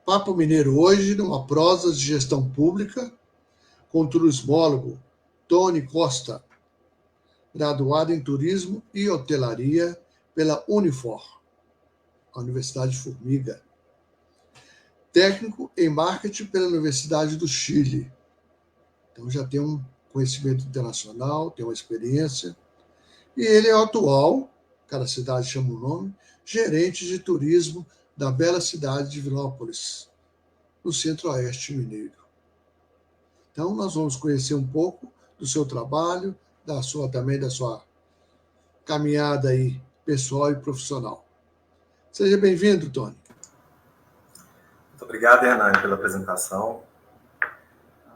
Papo Mineiro hoje, numa prosa de gestão pública, com o turismólogo Tony Costa, graduado em Turismo e Hotelaria pela Unifor, a Universidade de Formiga. Técnico em Marketing pela Universidade do Chile. Então já tem um conhecimento internacional, tem uma experiência. E ele é o atual, cada cidade chama o nome, gerente de turismo da bela cidade de Vilópolis, no Centro-Oeste mineiro. Então, nós vamos conhecer um pouco do seu trabalho, também da sua caminhada aí, pessoal e profissional. Seja bem-vindo, Tony. Muito obrigado, Hernani, pela apresentação.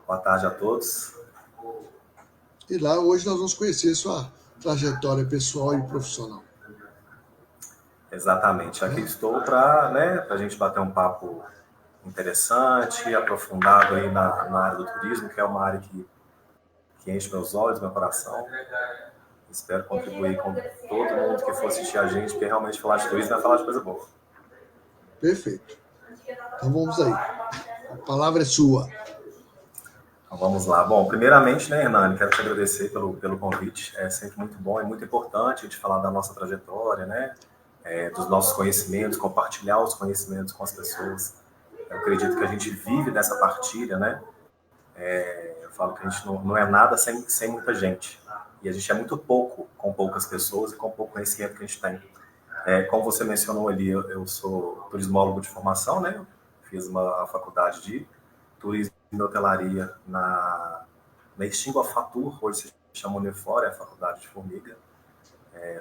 Boa tarde a todos. E lá, hoje, nós vamos conhecer sua trajetória pessoal e profissional. Exatamente. Aqui estou para a gente bater um papo interessante, aprofundado aí na área do turismo, que é uma área que enche meus olhos, meu coração. Espero contribuir com todo mundo que for assistir a gente, porque realmente falar de turismo é falar de coisa boa. Perfeito. Então vamos aí. A palavra é sua. Então vamos lá. Bom, primeiramente, né, Hernani, quero te agradecer pelo convite. É sempre muito bom e muito importante a gente falar da nossa trajetória, né? Dos nossos conhecimentos, compartilhar os conhecimentos com as pessoas. Eu acredito que a gente vive dessa partilha, né? Eu falo que a gente não é nada sem muita gente. E a gente é muito pouco com poucas pessoas e com pouco conhecimento que a gente tem. Como você mencionou ali, eu sou turismólogo de formação, né? Fiz uma faculdade de turismo e hotelaria na Extingua Fatur, hoje se chama Unifor, é a faculdade de Formiga.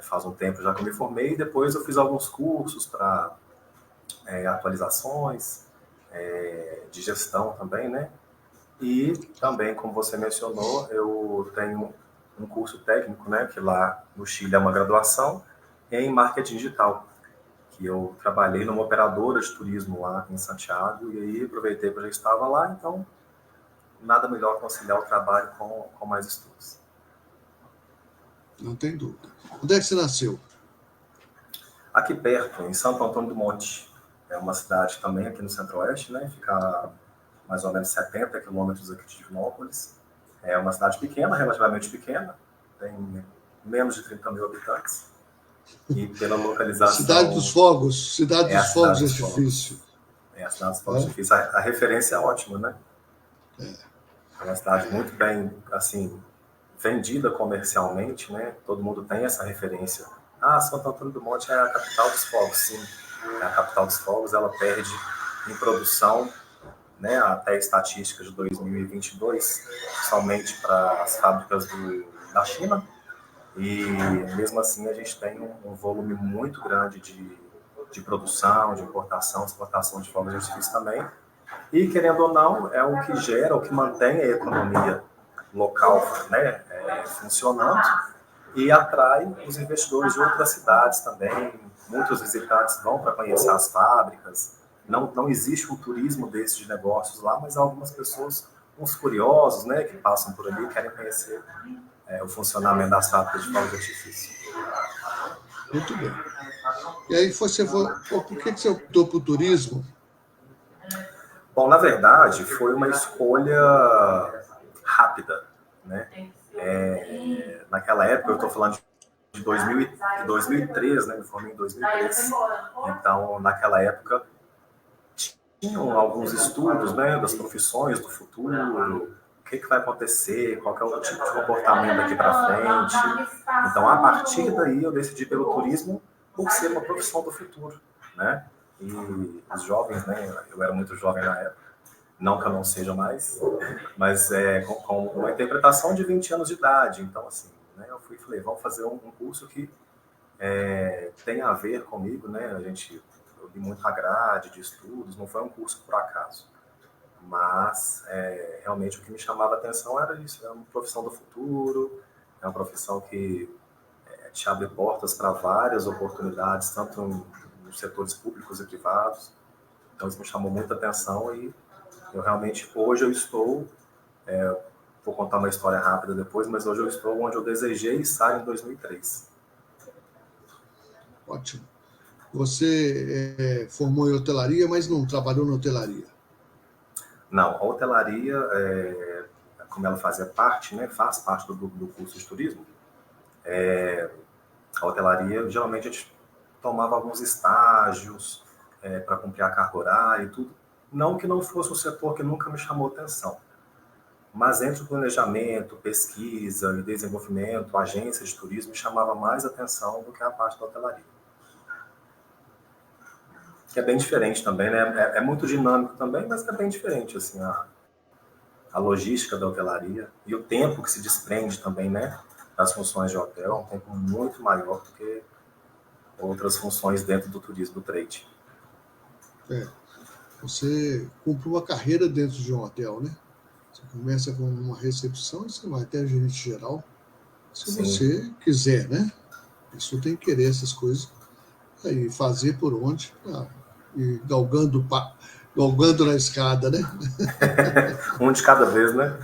Faz um tempo já que eu me formei, e depois eu fiz alguns cursos para atualizações de gestão também, né? E também, como você mencionou, eu tenho um curso técnico, né, que lá no Chile é uma graduação em marketing digital, que eu trabalhei numa operadora de turismo lá em Santiago, e aí aproveitei que eu já estava lá, então nada melhor conciliar o trabalho com mais estudos. Não tem dúvida. Onde é que você nasceu? Aqui perto, em Santo Antônio do Monte. É uma cidade também aqui no Centro-Oeste, né? Fica mais ou menos 70 quilômetros aqui de Divinópolis. É uma cidade pequena, relativamente pequena, tem menos de 30 mil habitantes. E pela localização... Cidade dos Fogos. Cidade dos Fogos, Artifício. É a cidade dos Fogos Artifício. A referência é ótima, né? É uma cidade muito bem, assim, vendida comercialmente, né? Todo mundo tem essa referência. Santo Antônio do Monte é a capital dos fogos, sim. É a capital dos fogos, ela perde em produção, né, até a estatística de 2022, somente para as fábricas da China. E mesmo assim a gente tem um volume muito grande de produção, de importação, exportação de fogos de artifício também. E, querendo ou não, é o que gera, o que mantém a economia local, né, funcionando, e atrai os investidores de outras cidades também. Muitos visitantes vão para conhecer as fábricas. Não existe um turismo desses de negócios lá, mas algumas pessoas, uns curiosos, né, que passam por ali, querem conhecer o funcionamento das fábricas de fogos de artifício. Muito bem. E aí por que você optou por turismo? Bom, na verdade, foi uma escolha rápida, né? Naquela época, eu estou falando de 2003, né? Me formei em 2003. Então, naquela época, tinham alguns estudos, né, das profissões do futuro, o que vai acontecer, qual que é o tipo de comportamento daqui para frente. Então, a partir daí, eu decidi pelo turismo por ser uma profissão do futuro, né? E os jovens, né, eu era muito jovem na época, não que eu não seja mais, mas com uma interpretação de 20 anos de idade. Então, assim, né, eu falei, vamos fazer um curso que tem a ver comigo, né? Eu li muito a grade de estudos, não foi um curso por acaso. Mas, realmente, o que me chamava a atenção era isso, é uma profissão do futuro, é uma profissão que te abre portas para várias oportunidades, tanto nos setores públicos e privados. Então, isso me chamou muita atenção e eu realmente, hoje eu estou, vou contar uma história rápida depois, mas hoje eu estou onde eu desejei estar em 2003. Ótimo. Você formou em hotelaria, mas não trabalhou na hotelaria? Não, a hotelaria, como ela fazia parte, né, faz parte do curso de turismo, a hotelaria, geralmente a gente tomava alguns estágios para cumprir a carga horária e tudo. Não que não fosse um setor que nunca me chamou atenção, mas entre o planejamento, pesquisa e desenvolvimento, agência de turismo, me chamava mais atenção do que a parte da hotelaria. Que é bem diferente também, né? É muito dinâmico também, mas é bem diferente, assim, a logística da hotelaria e o tempo que se desprende também, né? Das funções de hotel, é um tempo muito maior do que outras funções dentro do turismo, do trade. Você cumpre uma carreira dentro de um hotel, né? Você começa com uma recepção e você vai até gerente geral, se Sim. você quiser, né? A pessoa tem que querer essas coisas e fazer por onde, e galgando na escada, né? Um de cada vez, né?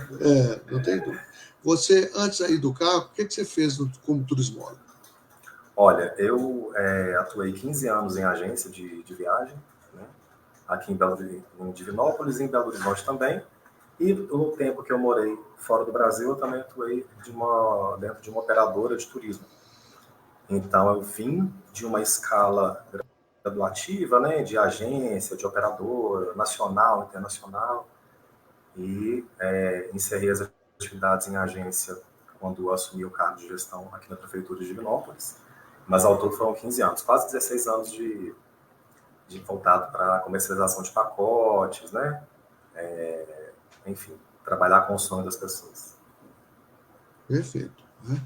Não tem dúvida. Você, antes aí do carro, o que você fez como turismólogo? Olha, eu atuei 15 anos em agência de viagem, né? Aqui em Divinópolis e em Belo Horizonte também. E no tempo que eu morei fora do Brasil, eu também atuei dentro de uma operadora de turismo. Então, eu vim de uma escala graduativa, né, de agência, de operadora, nacional, internacional, e encerrei as atividades em agência quando assumi o cargo de gestão aqui na Prefeitura de Divinópolis. Mas ao todo foram 15 anos, quase 16 anos de voltado para a comercialização de pacotes, né? Enfim, trabalhar com o sonho das pessoas. Perfeito. Né?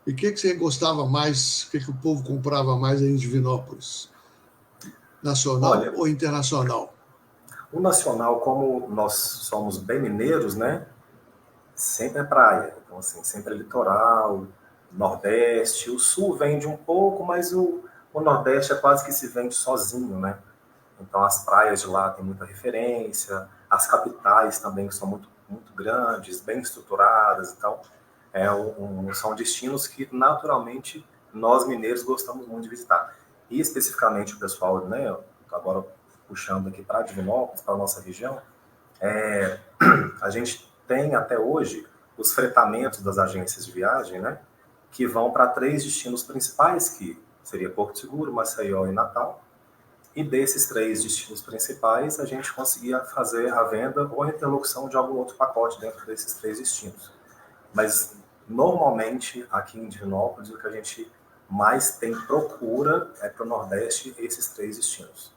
E o que você gostava mais, o que o povo comprava mais aí em Divinópolis? Nacional Olha, ou internacional? o nacional, como nós somos bem mineiros, né? Sempre é praia. Então, assim, sempre é litoral, Nordeste. O Sul vende um pouco, mas o Nordeste é quase que se vende sozinho, né? Então, as praias de lá têm muita referência, as capitais também que são muito, muito grandes, bem estruturadas. Então, são destinos que, naturalmente, nós mineiros gostamos muito de visitar. E, especificamente, o pessoal, né, agora puxando aqui para Divinópolis, para a nossa região, a gente tem até hoje os fretamentos das agências de viagem, né, que vão para 3 destinos principais, que seria Porto Seguro, Maceió e Natal. E desses 3 destinos principais, a gente conseguia fazer a venda ou a interlocução de algum outro pacote dentro desses 3 destinos. Mas, normalmente, aqui em Divinópolis, o que a gente mais tem procura é para o Nordeste esses 3 destinos.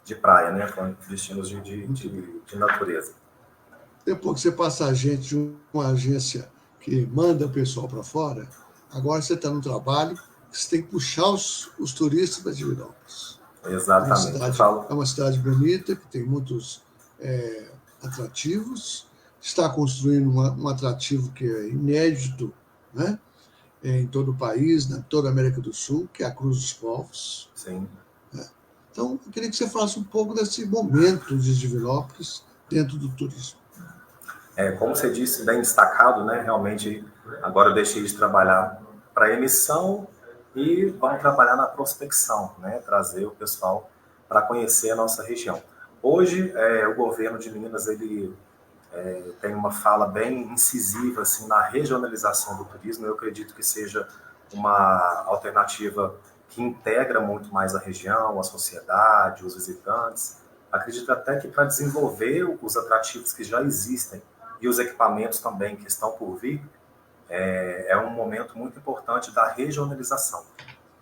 De praia, né? Destinos de natureza. Depois que você passa a gente de uma agência que manda o pessoal para fora, agora você está no trabalho, você tem que puxar os turistas para Divinópolis. Exatamente. É uma cidade bonita, que tem muitos atrativos, está construindo um atrativo que é inédito, né? Em todo o país, em toda a América do Sul, que é a Cruz dos Povos. Sim. Então, eu queria que você falasse um pouco desse momento de Divinópolis dentro do turismo. Como você disse, bem destacado, né? Realmente, agora eu deixei de trabalhar para emissão e vamos trabalhar na prospecção, né? Trazer o pessoal para conhecer a nossa região. Hoje, o governo de Minas ele tem uma fala bem incisiva assim na regionalização do turismo. Eu acredito que seja uma alternativa que integra muito mais a região, a sociedade, os visitantes. Acredito até que para desenvolver os atrativos que já existem e os equipamentos também que estão por vir, é um momento muito importante da regionalização.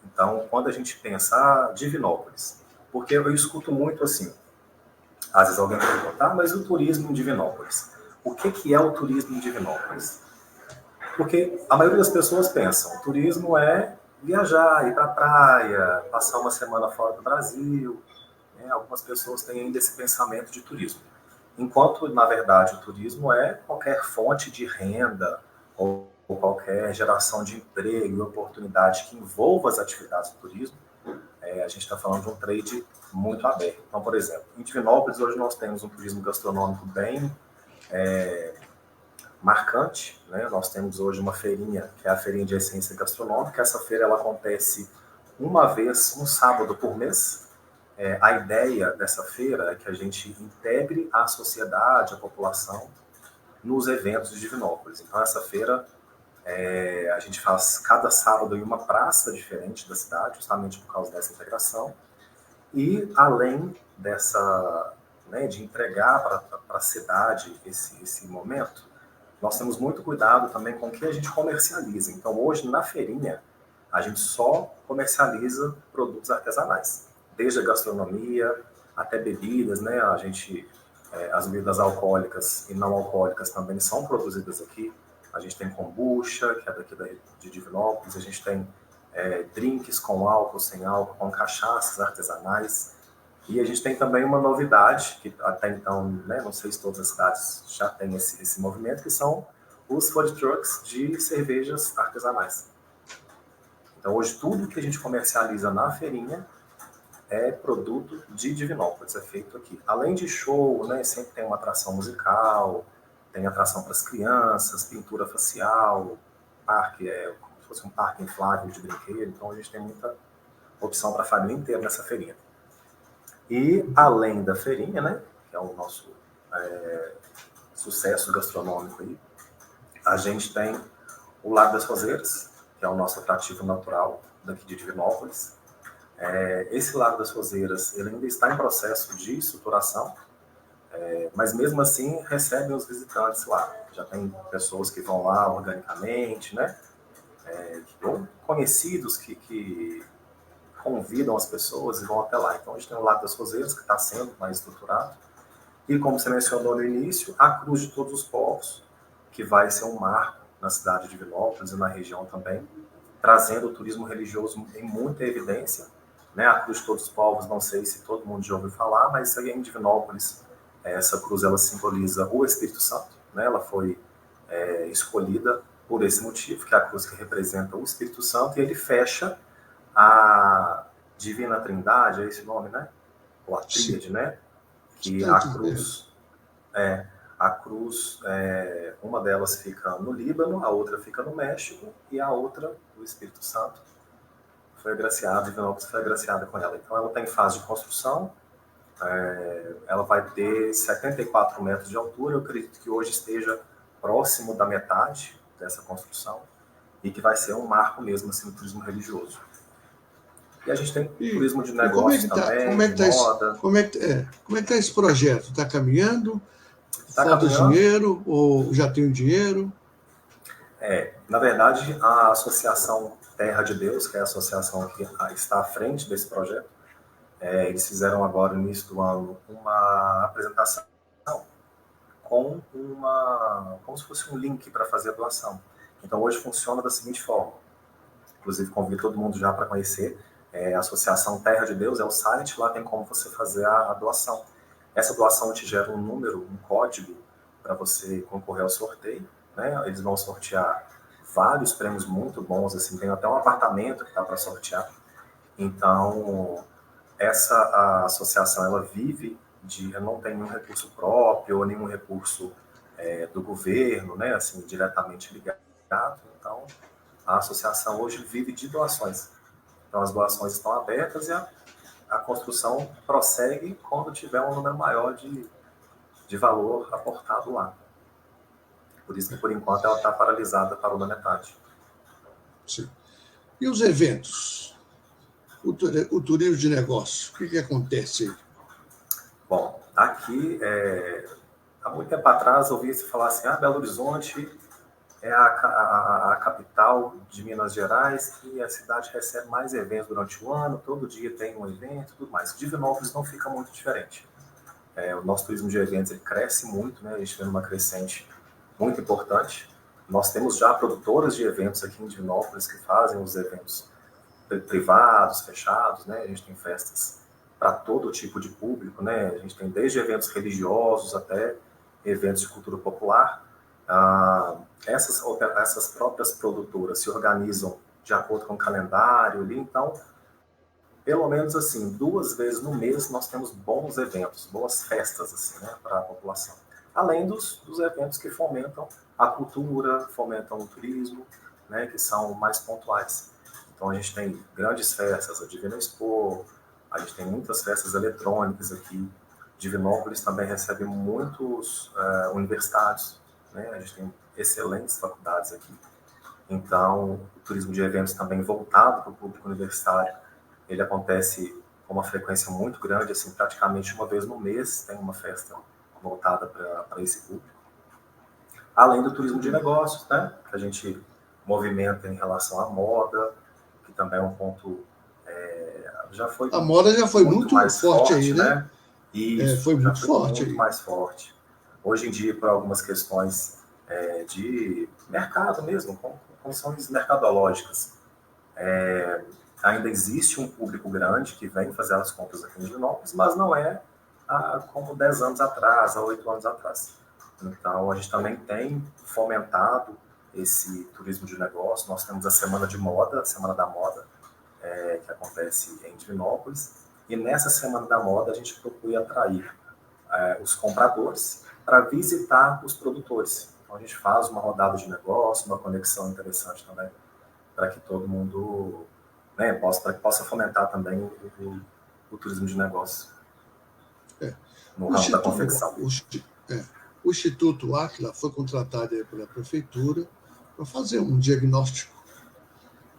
Então, quando a gente pensa Divinópolis, porque eu escuto muito assim, às vezes alguém pergunta, mas o turismo em Divinópolis? O que é o turismo em Divinópolis? Porque a maioria das pessoas pensam, o turismo é viajar, ir para a praia, passar uma semana fora do Brasil. Né? Algumas pessoas têm ainda esse pensamento de turismo. Enquanto, na verdade, o turismo é qualquer fonte de renda ou qualquer geração de emprego e oportunidade que envolva as atividades do turismo, a gente está falando de um trade muito aberto. Então, por exemplo, em Divinópolis, hoje nós temos um turismo gastronômico bem marcante. Né? Nós temos hoje uma feirinha, que é a Feirinha de Essência Gastronômica. Essa feira ela acontece uma vez, um sábado por mês. A ideia dessa feira é que a gente integre a sociedade, a população, nos eventos de Divinópolis. Então, essa feira a gente faz cada sábado em uma praça diferente da cidade, justamente por causa dessa integração. E, além dessa, né, de entregar para a cidade esse momento, nós temos muito cuidado também com o que a gente comercializa. Então, hoje, na feirinha, a gente só comercializa produtos artesanais, desde a gastronomia até bebidas, né? As bebidas alcoólicas e não alcoólicas também são produzidas aqui. A gente tem kombucha, que é daqui de Divinópolis, a gente tem drinks com álcool, sem álcool, com cachaças artesanais. E a gente tem também uma novidade, que até então, né, não sei se todas as cidades já têm esse movimento, que são os food trucks de cervejas artesanais. Então, hoje, tudo que a gente comercializa na feirinha é produto de Divinópolis, é feito aqui. Além de show, né, sempre tem uma atração musical, tem atração para as crianças, pintura facial, parque, como se fosse um parque inflável de brinquedo. Então, a gente tem muita opção para a família inteira nessa feirinha. E, além da feirinha, né, que é o nosso sucesso gastronômico aí, a gente tem o Lago das Roseiras, que é o nosso atrativo natural daqui de Divinópolis. Esse Lago das Roseiras ele ainda está em processo de estruturação, mas mesmo assim recebem os visitantes lá. Já tem pessoas que vão lá organicamente, né? Ou conhecidos que convidam as pessoas e vão até lá. Então a gente tem o Lago das Roseiras, que está sendo mais estruturado. E como você mencionou no início, a Cruz de Todos os Povos, que vai ser um marco na cidade de Divinópolis e na região também, trazendo o turismo religioso em muita evidência. Né? A Cruz de Todos os Povos, não sei se todo mundo já ouviu falar, mas isso aí em Divinópolis, essa cruz ela simboliza o Espírito Santo. Né? Ela foi escolhida por esse motivo, que é a cruz que representa o Espírito Santo, e ele fecha a Divina Trindade, é esse o nome, né? Ou a Tríade, né? Que a cruz, uma delas fica no Líbano, a outra fica no México, e a outra, o Espírito Santo, foi agraciado, Divinópolis foi agraciada com ela. Então ela está em fase de construção, ela vai ter 74 metros de altura, eu acredito que hoje esteja próximo da metade dessa construção, e que vai ser um marco mesmo assim, no turismo religioso. E a gente tem turismo de negócios também, de moda. Como é que está esse projeto? Está caminhando? Tá Falta caminhando? dinheiro ou já tem o dinheiro? Na verdade, a Associação Terra de Deus, que é a associação que está à frente desse projeto, eles fizeram agora, no início do ano, uma apresentação como se fosse um link para fazer a doação. Então, hoje funciona da seguinte forma. Inclusive, convido todo mundo já para conhecer. A Associação Terra de Deus é o site, lá tem como você fazer a doação. Essa doação te gera um número, um código, para você concorrer ao sorteio. Né? Eles vão sortear vários prêmios muito bons, assim, tem até um apartamento que dá para sortear. Então, a associação ela vive não tem nenhum recurso próprio ou nenhum recurso do governo, né, assim, diretamente ligado. Então, a associação hoje vive de doações. Então, as doações estão abertas e a construção prossegue quando tiver um número maior de valor aportado lá. Por isso que, por enquanto, ela está paralisada, parou na metade. Sim. E os eventos? O turismo de negócio, o que acontece aí? Bom, aqui, há muito tempo atrás, eu ouvi se falar assim, Belo Horizonte é a capital de Minas Gerais e a cidade recebe mais eventos durante o ano, todo dia tem um evento e tudo mais. Divinópolis não fica muito diferente. O nosso turismo de eventos ele cresce muito, né? A gente vê uma crescente muito importante. Nós temos já produtoras de eventos aqui em Divinópolis que fazem os eventos privados, fechados, né? A gente tem festas para todo tipo de público, né? A gente tem desde eventos religiosos até eventos de cultura popular. Essas próprias produtoras se organizam de acordo com o calendário ali, então, pelo menos assim, 2 vezes no mês nós temos bons eventos, boas festas assim, né, para a população. Além dos eventos que fomentam a cultura, fomentam o turismo, né, que são mais pontuais. Então a gente tem grandes festas, a Divina Expo, a gente tem muitas festas eletrônicas aqui. Divinópolis também recebe muitos universitários, né? A gente tem excelentes faculdades aqui. Então, o turismo de eventos também voltado para o público universitário, ele acontece com uma frequência muito grande, assim, praticamente uma vez no mês tem uma festa voltada para esse público. Além do turismo de negócios, né, que a gente movimenta em relação à moda, que também é um ponto... já foi a moda já foi muito mais forte aí, né? Isso, foi muito já foi forte muito aí. mais forte. Hoje em dia, por algumas questões de mercado mesmo, condições mercadológicas, ainda existe um público grande que vem fazer as compras aqui em Divinópolis, mas não é como 10 anos atrás, há 8 anos atrás. Então, a gente também tem fomentado esse turismo de negócio. Nós temos a Semana de Moda, a Semana da Moda, que acontece em Divinópolis. E nessa Semana da Moda, a gente procura atrair os compradores para visitar os produtores. Então, a gente faz uma rodada de negócio, uma conexão interessante também, para que todo mundo, né, possa fomentar também o turismo de negócio no ramo da confecção. O Instituto Áquila foi contratado pela prefeitura para fazer um diagnóstico.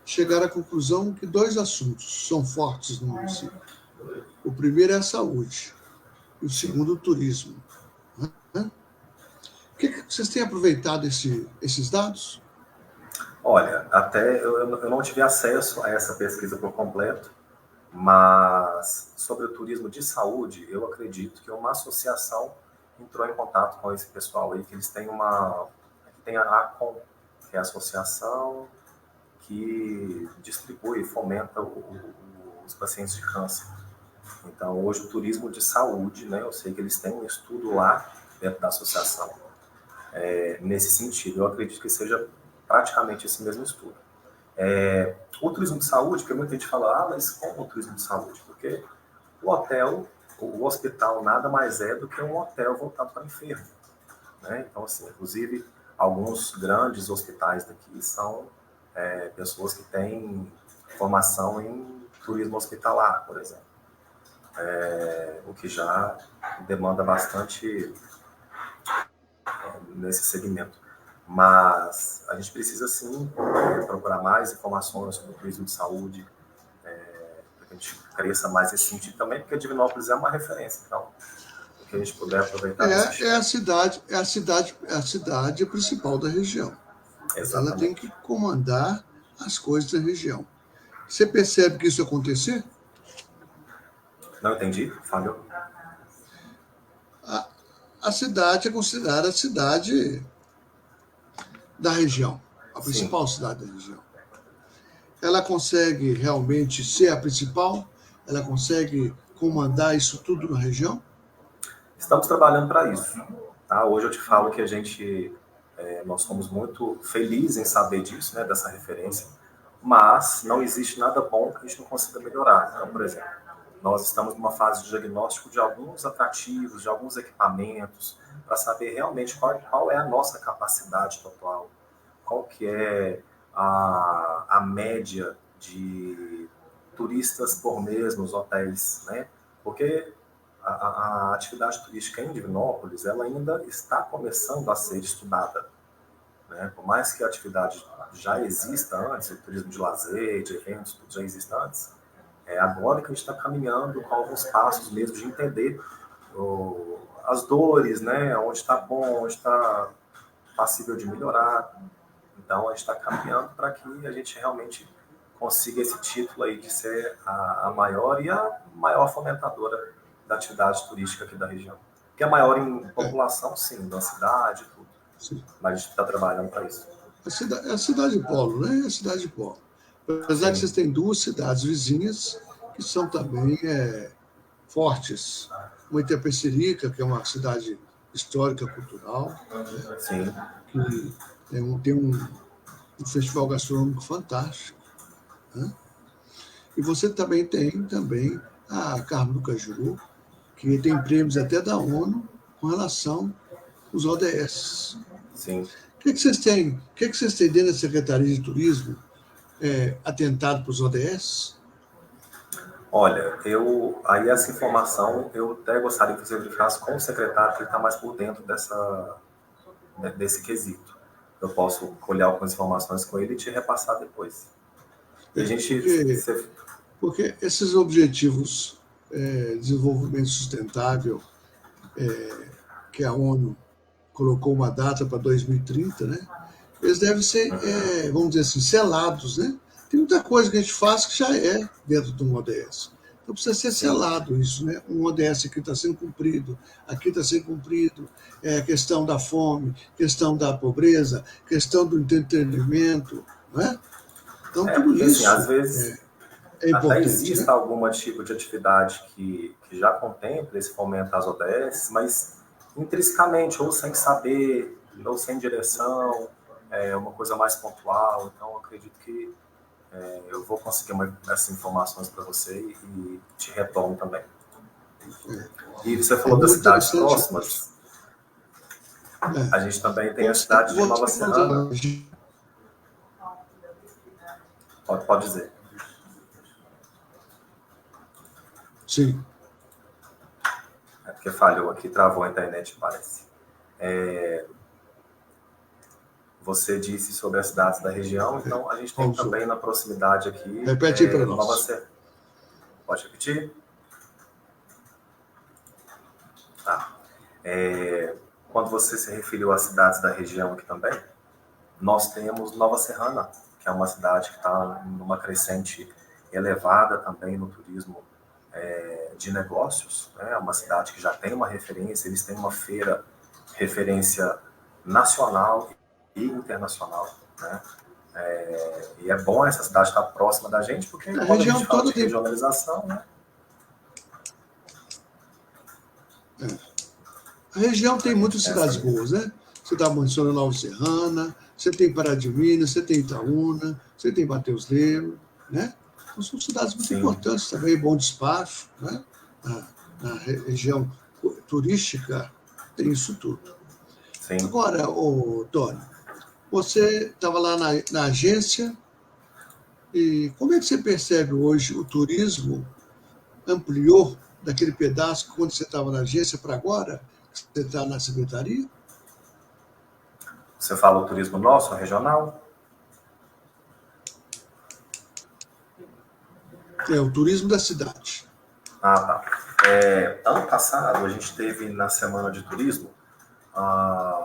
Chegar à conclusão que 2 assuntos são fortes no município. O primeiro é a saúde e o segundo o turismo. O que vocês têm aproveitado esses dados? Olha, até eu não tive acesso a essa pesquisa por completo, mas sobre o turismo de saúde, eu acredito que uma associação entrou em contato com esse pessoal aí, que eles têm a ACOM, que é a associação que distribui e fomenta os pacientes de câncer. Então, hoje o turismo de saúde, né, eu sei que eles têm um estudo lá dentro da associação nesse sentido. Eu acredito que seja praticamente esse mesmo estudo. O turismo de saúde, porque muita gente fala, mas como o turismo de saúde? Porque o hospital nada mais é do que um hotel voltado para enfermo, né? Então, assim, inclusive, alguns grandes hospitais daqui são pessoas que têm formação em turismo hospitalar, por exemplo. O que já demanda bastante nesse segmento. Mas a gente precisa, sim, procurar mais informações sobre o turismo de saúde, para que a gente cresça mais esse sentido também, porque Divinópolis é uma referência. Então, o que a gente puder aproveitar é a cidade principal da região. Exatamente. Ela tem que comandar as coisas da região. Você percebe que isso acontecer? Não entendi, falhou. A cidade é considerada a cidade da região, a principal cidade da região. Ela consegue realmente ser a principal? Ela consegue comandar isso tudo na região? Estamos trabalhando para isso. Tá? Hoje eu te falo que nós somos muito felizes em saber disso, né, dessa referência, mas não existe nada bom que a gente não consiga melhorar. Então, por exemplo, nós estamos numa fase de diagnóstico de alguns atrativos, de alguns equipamentos, para saber realmente qual é a nossa capacidade total, qual que é a média de turistas por mês nos hotéis, né? Porque a atividade turística em Divinópolis, ela ainda está começando a ser estudada, né? Por mais que a atividade já exista antes, o turismo de lazer, de eventos, tudo já exista antes, agora que a gente está caminhando com alguns passos mesmo de entender as dores, né? Onde está bom, onde está passível de melhorar. Então, a gente está caminhando para que a gente realmente consiga esse título aí de ser a maior e a maior fomentadora da atividade turística aqui da região. Que é maior em população, sim, da cidade, tudo. Sim. Mas a gente está trabalhando para isso. É a cidade polo, né? É a cidade polo. Apesar que vocês têm 2 cidades vizinhas que são também fortes. Uma Itapecerica, que é uma cidade histórica, cultural, né? Sim. Que tem um festival gastronômico fantástico, né? E você também tem a Carmo do Caju, que tem prêmios até da ONU com relação aos ODS. Sim. O que vocês têm dentro da Secretaria de Turismo atentado para os ODS? Olha, aí essa informação eu até gostaria que você verificasse com o secretário, que ele está mais por dentro desse quesito. Eu posso colher algumas informações com ele e te repassar depois. E a gente... Porque esses objetivos de desenvolvimento sustentável, que a ONU colocou uma data para 2030, né? Eles devem ser, vamos dizer assim, selados, né? Tem muita coisa que a gente faz que já é dentro de um ODS. Então precisa ser selado isso, né? Um ODS aqui está sendo cumprido, aqui está sendo cumprido, questão da fome, questão da pobreza, questão do entretenimento, né? Então tudo porque, isso assim, às vezes é importante. Até existe, né? algum tipo de atividade que já contempla esse fomento às ODS, mas intrinsecamente, ou sem saber, ou sem direção, uma coisa mais pontual. Então, eu acredito que eu vou conseguir essas informações para você e te retorno também. E você falou das cidades próximas. A gente também tem a cidade de Nova Serrana. Pode dizer. Sim. É porque falhou aqui, travou a internet, parece. Você disse sobre as cidades da região, então a gente tem também na proximidade aqui... Repete aí para nós. Nova Serrana. Pode repetir? Tá. Quando você se referiu às cidades da região aqui também, nós temos Nova Serrana, que é uma cidade que está numa crescente elevada também no turismo de negócios. É uma cidade que já tem uma referência, eles têm uma feira referência nacional e internacional, né? E é bom essa cidade estar próxima da gente, porque quando a gente fala de regionalização, né? A região tem muitas cidades boas, né? Você está mencionando Nova Serrana, você tem Pará de Minas, você tem Itaúna, você tem Mateus Leme, né? Então, são cidades muito importantes também, bom despacho, né? Na região turística tem isso tudo. Sim. Agora, Tony, você estava lá na agência e como é que você percebe hoje o turismo ampliou daquele pedaço quando você estava na agência para agora? Você está na secretaria? Você fala o turismo nosso, regional? O turismo da cidade. Tá. Ano passado, a gente teve na Semana de Turismo,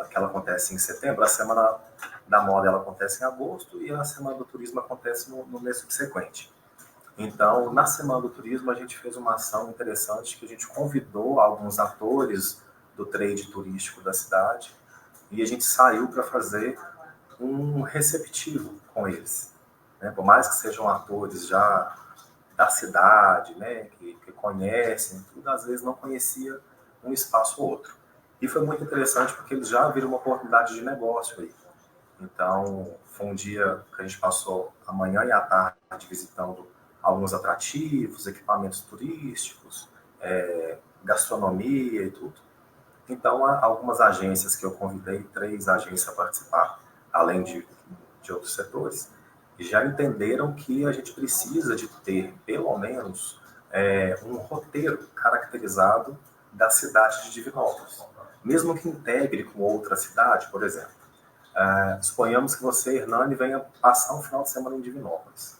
que ela acontece em setembro, a Semana da Moda ela acontece em agosto e a Semana do Turismo acontece no mês subsequente. Então, na Semana do Turismo, a gente fez uma ação interessante que a gente convidou alguns atores do trade turístico da cidade e a gente saiu para fazer um receptivo com eles. Né? Por mais que sejam atores já da cidade, né? que conhecem, tudo, às vezes não conhecia um espaço ou outro. E foi muito interessante porque eles já viram uma oportunidade de negócio aí. Então, foi um dia que a gente passou a manhã e a tarde visitando alguns atrativos, equipamentos turísticos, gastronomia e tudo. Então, algumas agências que eu convidei, 3 agências a participar, além de outros setores, já entenderam que a gente precisa de ter, pelo menos, um roteiro caracterizado da cidade de Divinópolis. Mesmo que integre com outra cidade, por exemplo. Suponhamos que você, Hernani, venha passar um final de semana em Divinópolis.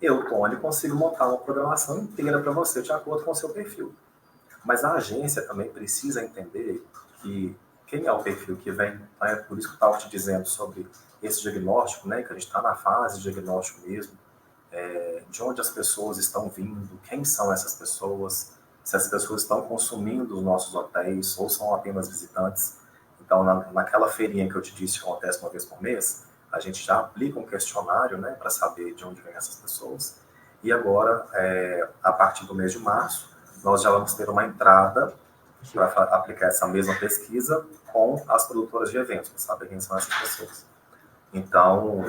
Eu, Tony, consigo montar uma programação inteira para você, de acordo com o seu perfil. Mas a agência também precisa entender que quem é o perfil que vem, né? Por isso que eu estava te dizendo sobre esse diagnóstico, né? Que a gente está na fase de diagnóstico mesmo, de onde as pessoas estão vindo, quem são essas pessoas, se as pessoas estão consumindo os nossos hotéis ou são apenas visitantes. Então, naquela feirinha que eu te disse que acontece uma vez por mês, a gente já aplica um questionário, né, para saber de onde vêm essas pessoas. E agora, a partir do mês de março, nós já vamos ter uma entrada para aplicar essa mesma pesquisa com as produtoras de eventos, para saber quem são essas pessoas. Então,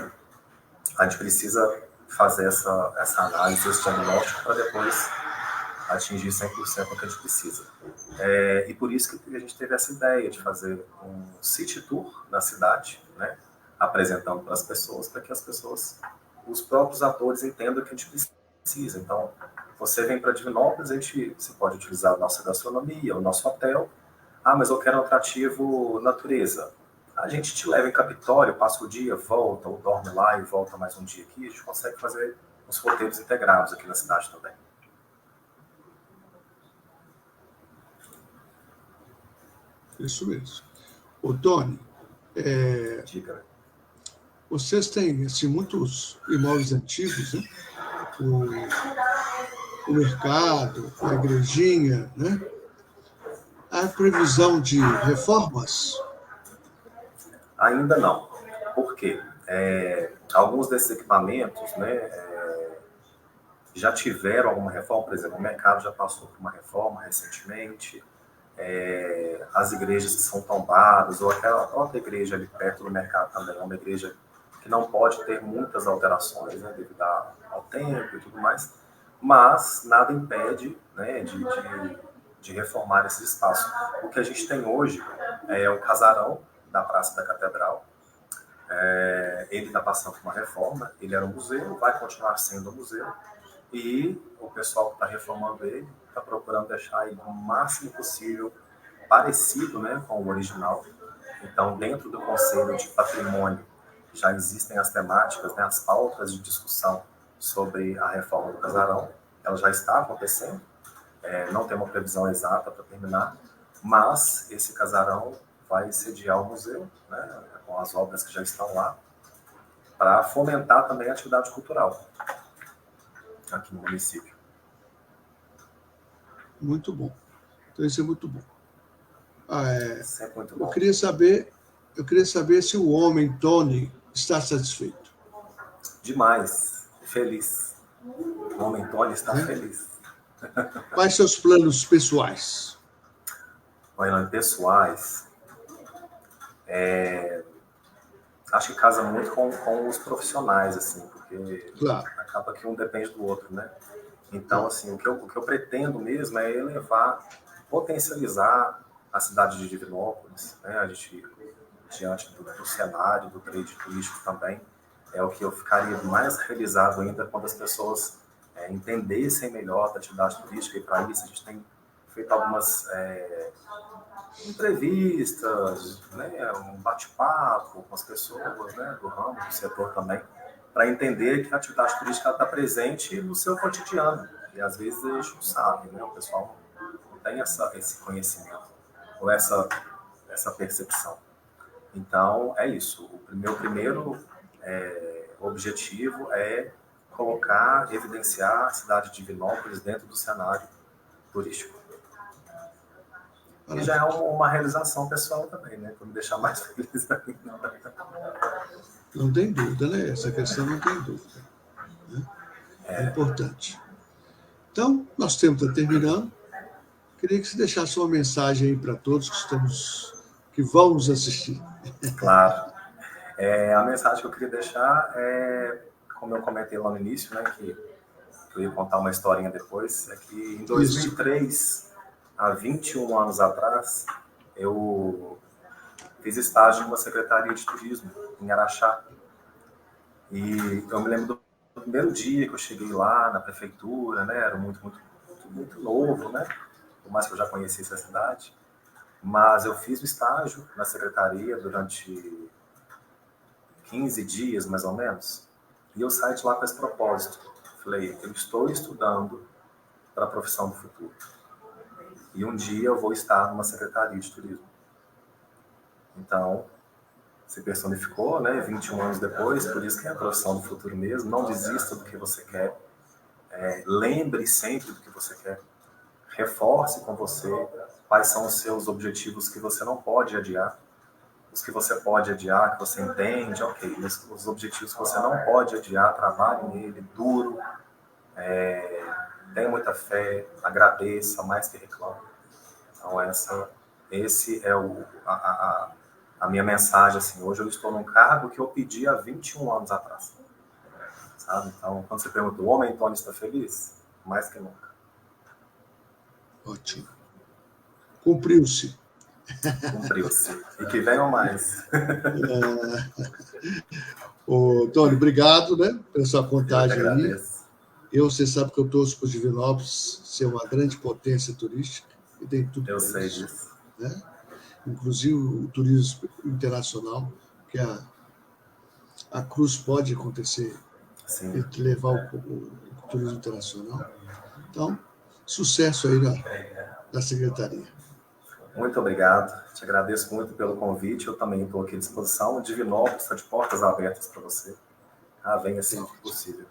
a gente precisa fazer essa análise, esse diagnóstico, para depois atingir 100% do que a gente precisa. E por isso que a gente teve essa ideia de fazer um city tour na cidade, né, apresentando para as pessoas, para que as pessoas os próprios atores entendam que a gente precisa. Então, você vem para Divinópolis, você pode utilizar a nossa gastronomia, o nosso hotel. Ah, mas eu quero um atrativo natureza. A gente te leva em Capitólio, passa o dia, volta, ou dorme lá e volta mais um dia aqui. A gente consegue fazer os roteiros integrados aqui na cidade também. Isso mesmo. Ô, Tony, Diga. Vocês têm assim, muitos imóveis antigos, né? O mercado, a igrejinha, né? Há previsão de reformas? Ainda não. Por quê? Alguns desses equipamentos, né, já tiveram alguma reforma, por exemplo, o mercado já passou por uma reforma recentemente, as igrejas que são tombadas, ou aquela outra igreja ali perto do mercado também, é uma igreja que não pode ter muitas alterações, né, devido ao tempo e tudo mais, mas nada impede, né, de reformar esses espaços. O que a gente tem hoje é o casarão da Praça da Catedral. Ele está passando por uma reforma, ele era um museu, vai continuar sendo um museu, e o pessoal que está reformando ele está procurando deixar ele o máximo possível parecido, né, com o original. Então, dentro do Conselho de Patrimônio, já existem as temáticas, né, as pautas de discussão sobre a reforma do casarão. Ela já está acontecendo, não tem uma previsão exata para terminar, mas esse casarão vai sediar o museu, né, com as obras que já estão lá, para fomentar também a atividade cultural aqui no município. Muito bom. Então, isso é muito bom. Isso é muito bom. Eu queria saber se o homem, Tony, está satisfeito. Demais. Feliz. O homem Tony está feliz. Quais seus planos pessoais? Planos pessoais. Acho que casa muito com os profissionais, assim, porque Claro. acaba que um depende do outro, né? Então, assim, o que eu pretendo mesmo é elevar, potencializar a cidade de Divinópolis, né? A gente, diante do cenário, do trade turístico também, é o que eu ficaria mais realizado ainda quando as pessoas entendessem melhor da atividade turística, e para isso a gente tem feito algumas entrevistas, né, um bate-papo com as pessoas, né, do ramo, do setor também, para entender que a atividade turística está presente no seu cotidiano. E às vezes a gente não sabe, né, o pessoal não tem esse conhecimento ou essa percepção. Então, é isso. O meu primeiro objetivo é colocar, evidenciar a cidade de Divinópolis dentro do cenário turístico. E já é uma realização pessoal também, né? Para me deixar mais feliz ainda. Não tem dúvida, né? Essa questão não tem dúvida. Né? É importante. Então, nosso tempo está terminando. Queria que você deixasse uma mensagem aí para todos que vão nos assistir. Claro. A mensagem que eu queria deixar como eu comentei lá no início, né, que eu ia contar uma historinha depois, é que em 2003, há 21 anos atrás, eu fiz estágio em uma secretaria de turismo em Araxá. E eu me lembro do primeiro dia que eu cheguei lá na prefeitura, né, era muito novo, né, por mais que eu já conhecesse a cidade. Mas eu fiz o estágio na secretaria durante 15 dias, mais ou menos, e eu saí de lá com esse propósito. Falei, eu estou estudando para a profissão do futuro. E um dia eu vou estar numa secretaria de turismo. Então, se personificou, né, 21 anos depois, por isso que é a profissão do futuro mesmo. Não desista do que você quer. Lembre sempre do que você quer. Reforce com você quais são os seus objetivos que você não pode adiar. Os que você pode adiar, que você entende, ok. Mas os objetivos que você não pode adiar, trabalhe nele, duro, tenha muita fé, agradeça, mais que reclame. Então, esse é a minha mensagem. Assim, hoje eu estou num cargo que eu pedi há 21 anos atrás. Sabe? Então, quando você pergunta, o homem Tony está feliz? Mais que nunca. Ótimo. Cumpriu-se. Cumpriu-se. E que venham mais. Ô, Tony, obrigado, né, pela sua Eu que contagem aí. agradeço. Você sabe que eu torço para Divinópolis ser uma grande potência turística e tem tudo Eu para sei isso, disso. né? Inclusive o turismo internacional, que a Cruz pode acontecer Sim. e levar o turismo internacional. Então, sucesso aí na secretaria. Muito obrigado. Te agradeço muito pelo convite. Eu também estou aqui à disposição. Divinópolis está de portas abertas para você. Venha assim que possível.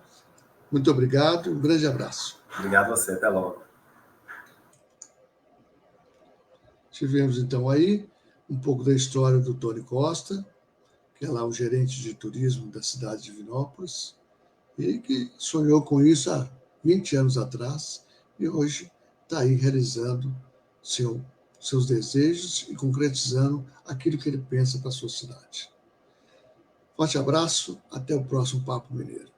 Muito obrigado. Um grande abraço. Obrigado a você. Até logo. Tivemos, então, aí um pouco da história do Tony Costa, que é lá o gerente de turismo da cidade de Divinópolis, e que sonhou com isso há 20 anos atrás e hoje está aí realizando seus desejos e concretizando aquilo que ele pensa para a sua cidade. Forte abraço, até o próximo Papo Mineiro.